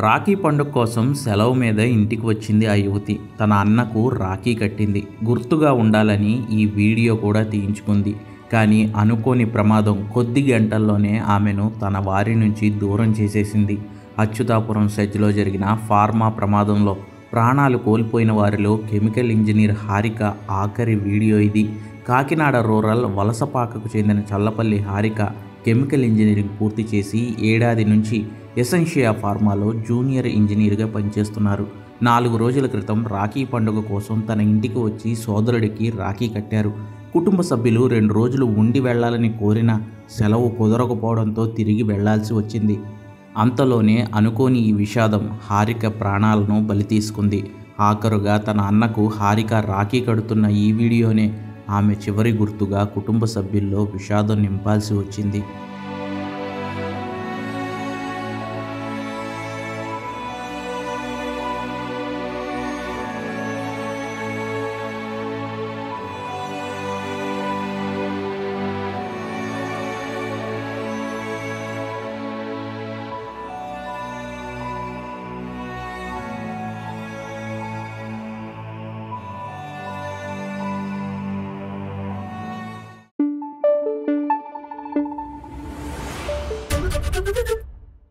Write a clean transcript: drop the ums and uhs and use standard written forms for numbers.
రాఖీ పండుగ కోసం సెలవు మీద ఇంటికి వచ్చింది ఆ యువతి. తన అన్నకు రాఖీ కట్టింది. గుర్తుగా ఉండాలని ఈ వీడియో కూడా తీయించుకుంది. కానీ అనుకోని ప్రమాదం కొద్ది గంటల్లోనే ఆమెను తన వారి నుంచి దూరం చేసేసింది. అచ్యుతాపురం సెజ్లో జరిగిన ఫార్మా ప్రమాదంలో ప్రాణాలు కోల్పోయిన వారిలో కెమికల్ ఇంజనీర్ హారిక ఆఖరి వీడియో ఇది. కాకినాడ రూరల్ వలసపాకకు చెందిన చల్లపల్లి హారిక కెమికల్ ఇంజనీరింగ్ పూర్తి చేసి ఏడాది నుంచి ఎసెన్షియా ఫార్మాలో జూనియర్ ఇంజనీర్గా పనిచేస్తున్నారు. 4 రోజుల క్రితం రాఖీ పండుగ కోసం తన ఇంటికి వచ్చి సోదరుడికి రాఖీ కట్టారు. కుటుంబ సభ్యులు 2 రోజులు ఉండి వెళ్లాలని కోరినా సెలవు కుదరకపోవడంతో తిరిగి వెళ్లాల్సి వచ్చింది. అంతలోనే అనుకోని ఈ విషాదం హారిక ప్రాణాలను బలి తీసుకుంది. ఆఖరుగా తన అన్నకు హారిక రాఖీ కడుతున్న ఈ వీడియోనే ఆమె చివరి గుర్తుగా కుటుంబ సభ్యుల్లో విషాదం నింపాల్సి వచ్చింది.